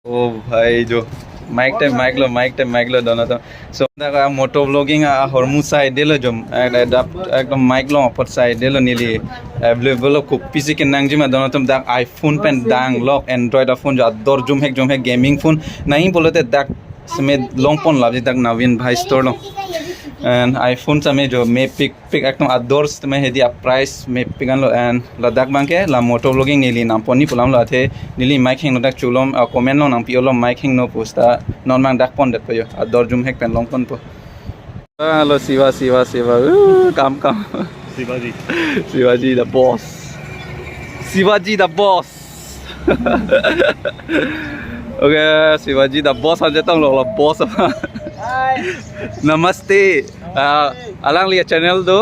ओ भाई जो माइक लो दोनों तो so da moto vlogging hormu side delo jom ekdom mic lo opot side delo nili available ko pc ke nang jima dono tum dak iphone pen dang lock android phone jo ador jom hek gaming phone nahi bolote dak sme long pon labji dak navin bhai store lo and iphone same jo me pick ekdom ador sme hedi price me pigan lo and ladak bangke la moto vlogging nili nam poni pulam lo the nili mic heng no dak chulom comment lo nang piolo mic heng no posta non mang dak pon det po yo ador jum hek pen long pon po halo siva kam Shivaji the boss okay Shivaji the boss aja tong lo boss apa namaste alang lihat channel do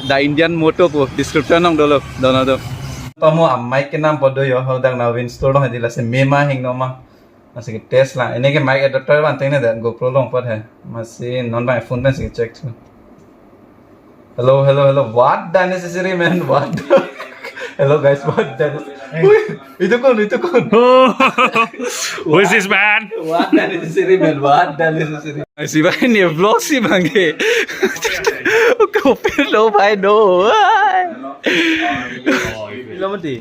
the Indian Moto po description nong dolo dono do pamo mic ke nam podo yo hodang na win store dong hadila se mema hing no ma masih ke test lah ini ke mic adapter ban teng na dan GoPro long pot hai masih non by phone pen se check tu hello what the necessary man what hello guys what the itu kon Who is this man? what the necessary man what the necessary si bhai ne vlog si bange ko pelo bhai no Ilang mati?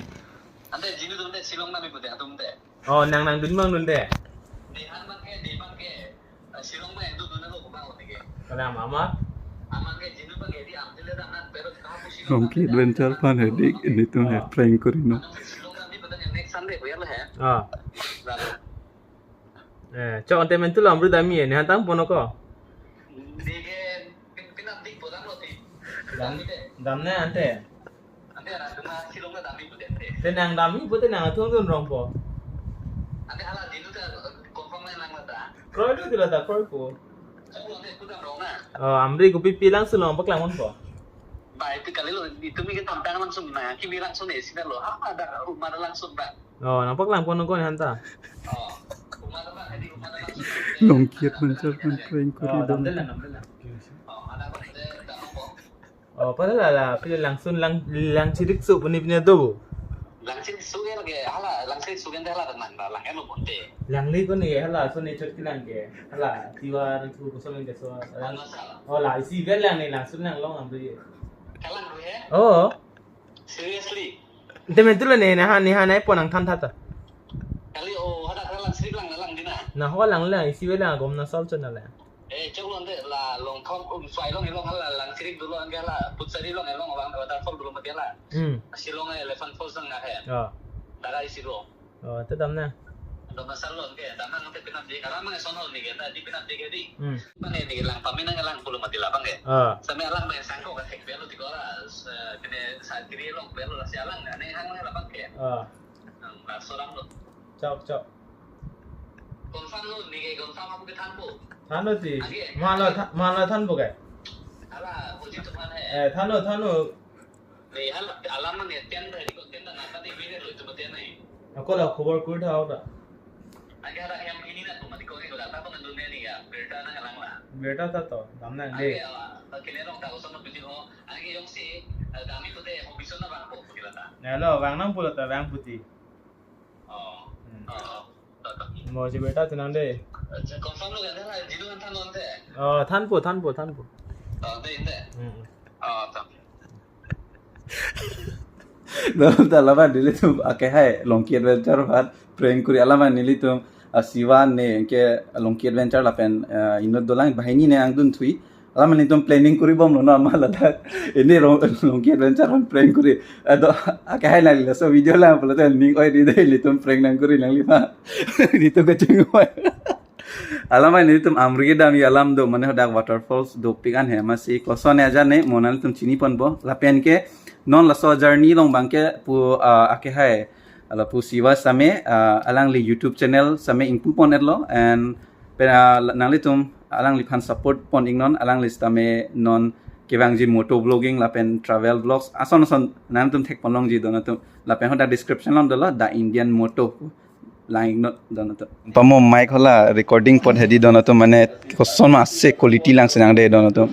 Ante jinu tunde silong na bibude atumde. Oh, nang dun mang nunde. Dehan bangke silong ma endu dunna lo kubang otige. Kana mama? Amange jinu bangke di amtile da nan pero kapu silong. Longki adventure pan hai dik ini tu hai prank korino Silong na di badang next Sunday hoyal hai. Ah. Lalu Cok ante mentu lah amru dami ni hantang pono ko. dige pinam dik podang lo ti. Damne ante. Ante ana duma silong na dami bude ante. Tenang dami bote nang athong tun rong po. Ante hala jinu ta confirm na nang mata. Kroy tu dila ta kroy ko. Aku ante kudang rong na. Oh, amri ko pipi langsung long paklang mon po. Ba itu kali lo itu mi kita tantang langsung na kimi langsung ni sina lo apa ada rumah langsung ba. Oh, nampak lang pono ko ni hanta. Oh. Rumah ba hadi rumah langsung. Longki adventure pan prank Oh, korino damne lah. Oh, ada apa ni dah apa? Oh, padahal lah pilih langsung lang cirik su puni punya tu. Langsung suge lagi, hala langsung suge dah hala teman, lah yang lo bonte. Lang li ko ni hala so ni chot kilang ke. Hala tiwar ku ko so ke so. Oh, lah isi vel lang ni langsung lang long amri. Kalang gue ya? Oh. Seriously? Ante mentu lah ni nai ponang than thata. Kali oh ada kalang sering lang dina. Nah, ho lang isi vel lang gom na sol chon na la. Coba nanti lah long kau suai long hala lang sering dulu angga lah putsari long orang waterfall dulu mati lah. Silong elephant falls nggak ya? Oh. Daga isi lo. Oh, tetap na. Ada masalah lo angga, damang nanti pinam di, karena mang sonol nih kita di pinam di gedi. Hmm. Bang ini lang paminang lang puluh mati lah bang ya. Ah. Sampai lang main sangko kan hek belo tiga horas, kene saat kiri long belo lah si alang nggak nih hang lah bang ya. Ah. Nah seorang lo. Cok. Confirm lo nih kayak confirm aku ketan bu. Thano ti. Mana than bo ke? Alah, puji Tuhan ya. Thano. Nih hal alaman ya tian dari konten dan apa di video lo itu betul nih. Ako la khobor ku tha ora. Agak ada yang ini nak tuh mati kau ini udah apa dunia nih ya. Berita nang lang lah. Beta ta to. Damna le. Agak kini long tak usah nabi ho. Agak yang si kami tuh deh hobi sana bang po kita ta. Hello, wang nam pula ta wang puti. Oh. Mo si beta tinang de. Confirm lo kan lah jidu kan tan lonte. Oh, than po. Oh, deh inte. Oh, tak. Dalam lama dili tu akai hai Longki adventure pan prank kuri alama nili tu siwan ne ke Longki adventure la pen inod dolang bahini ne angdun thui alama ni tu planning kuri bom no normal ada ini Longki adventure pan prank kuri ado akai hai nali so video la pula tu ning oi di dei li tu prank nang kuri nang lima di tu kecing alama ni tu amri dami alam do mane hodak waterfalls do pikan he masih koson aja ne monal tu chini pon bo la pen ke non la so journey long bangke pu ake hai ala pu siwa same alang li YouTube channel same ingpu pon etlo and nang li tum alang li phan support pon ingnon alang li same non kebang ji moto vlogging la pen travel vlogs ason nan tum thek pon long ji don tum la pen hoda description long dolo the Indian Moto laing not don to pamo mic hola recording pod hedi don to mane koson ma ase quality lang senang de don to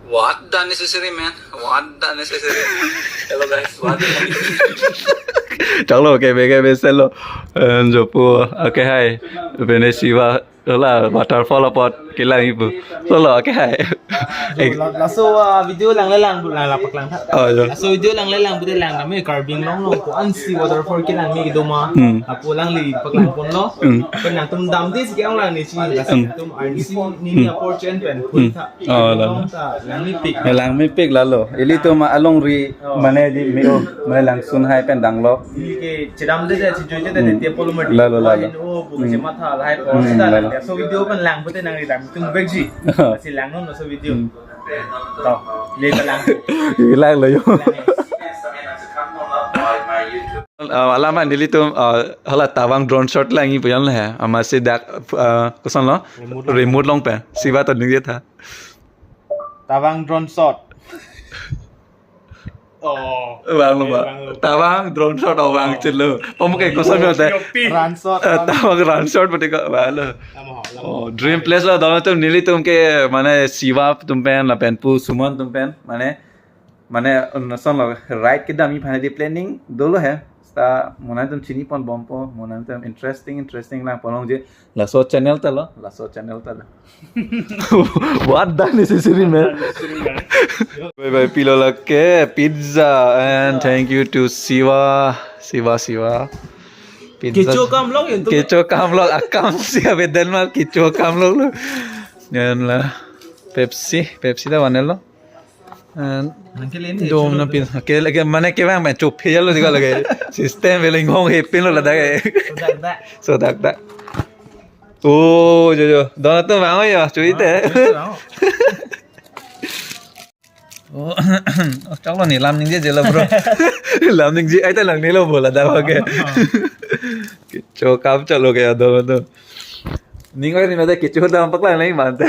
What the necessary man? What the necessary? Hello guys, what the necessary? chắc là cái bên lo rồi pu cái hai bên này siva là waterfall là pot cái là như vậy lo cái hai lasso video lang lapak lang rồi lasso video lang bude lang kami carving long ko an si waterfall ki lang mi doma apo lang li paklang pon lo kan nang tum dam dis ki ang lang ni chi tum RDC ni apo chen pen phun tha lang ni pic lang mi pic là lo ili to ma along ri mane di mi mane lang sun hai pen dang lo ke chedam de chi joje de te polo ma la lo o bu ke ma tha lai ko da so video kan lang bude nang ri dam tum bek ji si lang no so video to le ka lang lang lo yo alamat nili tu hala tawang drone shot lang ni puyan lah ama se dak kosan lo remote long pen siva to ning dia tha tawang drone shot vang lo ba tawang drone shot awang chelo pamukai kosan yo te run shot tawang run shot bate ka ba lo dream place lo dono tum nili tum ke mane siva tum pen la pen pu suman tum pen mane nason lo right ke dami phane di planning dolo hai sta monantum chini pon bompo monantum interesting lang polong je la so channel ta lo what that necessary man bye pilo la ke pizza and thank you to siva pizza kecho kam log yin kecho kam log akam sia bedan mal kecho kam log lo dan la pepsi da vanelo and dom na pin ke mane ke bang chop phej lo diga lage system veling hong he pin lo la da so dak oh jo don to bang yo chui te oh chắc là ni làm những gì là bro làm những gì ai ta làm ni lo bola da ke cho cam chalo ke do ningai ni na ke cho da pak la nahi mante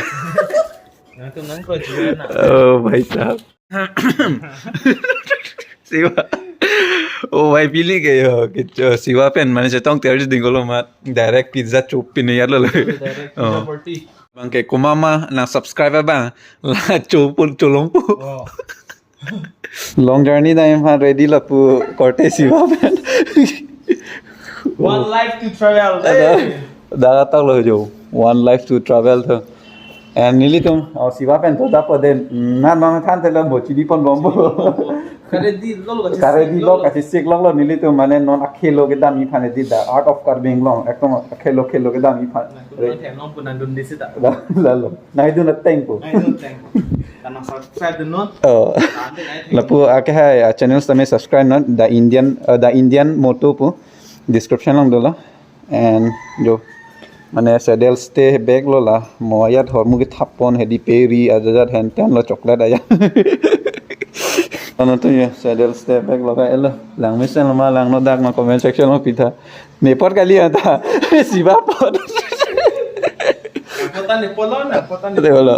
tum nang ko chu na oh भाई साहब siva oh भाई pili ke yo ke siva pen mane se tong terus dingolo mat direct pizza chupin ya lo bang ke kumama na subscriber bang la chupun chulong pu long journey da em ready la pu korte siva pen one life to travel da tak lo jo one life to travel tho and nili tum siva pen to da pode na than te la bochi di pon bombo kare di lo ka sik lo nili tum mane non akhelo ke dami phane di da art of carving long ekdom akhelo ke dami phane them non punan dun disi ta la lo nai du na tengpo kana subscribe no la pu ake hai channels tame subscribe not the indian moto pu description long dola and jo mane saddle stay bag lo la moya dhormu ki thapon hedi peri ajajat hen tan lo chocolate aya ono to ya saddle stay bag lo ga elo lang mesen ma lang no dak ma comment section lo pitha me pot kali ata siva pot potan ni polon de hola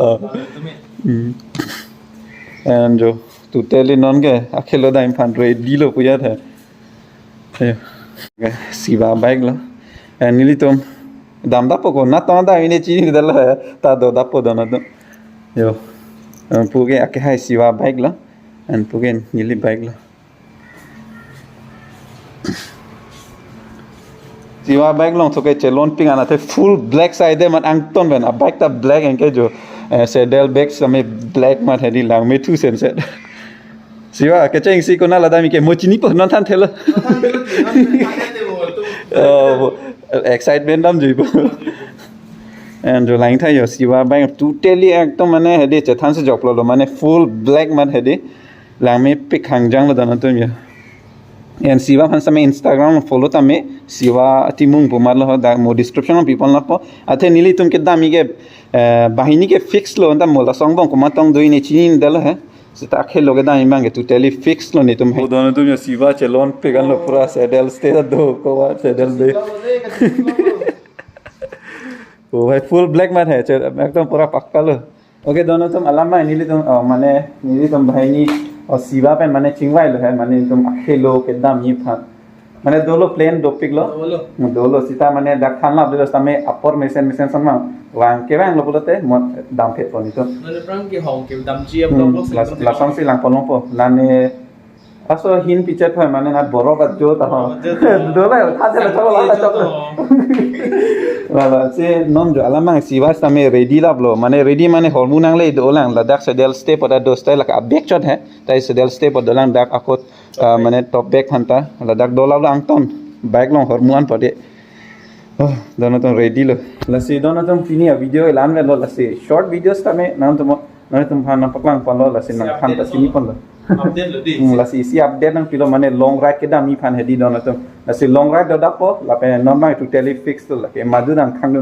and jo tu teli non ge akhelo da infan ready lo puya tha siva bag lo and nili tom dam da poko na ta da ine chi ni dala ta do da po do na do yo puge ake hai siva bag la and puge nili bag la siva bag long to ke chelon ping ana the full black side man ang ton ben a bag ta black en ke jo saddle bag same black ma thedi lang me thu sen set siva ke cheng si ko na la da mi ke mo chini po non than thela excitement dam jibo and jo line thai yo siva bang totally ekdom mane hedi chethan se jop lo mane full black man hedi lami pic hangjang lo dana tum ya and siva han same instagram follow tame siva timung pumar lo da mo description of people na po athe nili tum ke dami ke bahini ke fix lo nda mola song bang ko matong doi ne chin dalo hai sita khelo ke dami bang to totally fix lo ni tum ho dana tum ya siva chelon pegan lo pura saddle stay do ko wa saddle de oh भाई full black mat है एकदम पूरा पक्का लो ओके दोनों तुम अलामा नीली तुम माने नीली तुम भाई नी और सिवा पे माने चिंगवाई लो है माने तुम अखेलो के दाम ये था माने दोलो प्लेन दो पिक लो दोलो सीता माने दाखान ला दोलो तमे अपर मेसन समा वांग के वांग लो बोलते दाम फेट पनी तो माने प्रंग के होंग के दाम जीएम लो ला संग से लांग पलों पो लाने Aso hin picture phai mane na borok at jo ta ha. Do la tha se la chalo la chalo. Wala se nom jo alamang siwas tame ready la blo mane ready mane hormone ang le do lang ladak sedel step pada do style la back shot hai tai sedel step pada lang dak akot mane top back hanta ladak do la ang ton back long hormone pade dono ton ready lo la se dono ton fini video elan me lo la se short videos tame nam tum phana paklang pon lo la se nang phan ta sini pon lo update lo di la si update nang pilo mane long ride ke da mi phan hedi dono tum la se long ride do da po la pe normal to tele fix to la ke madu nang khang lo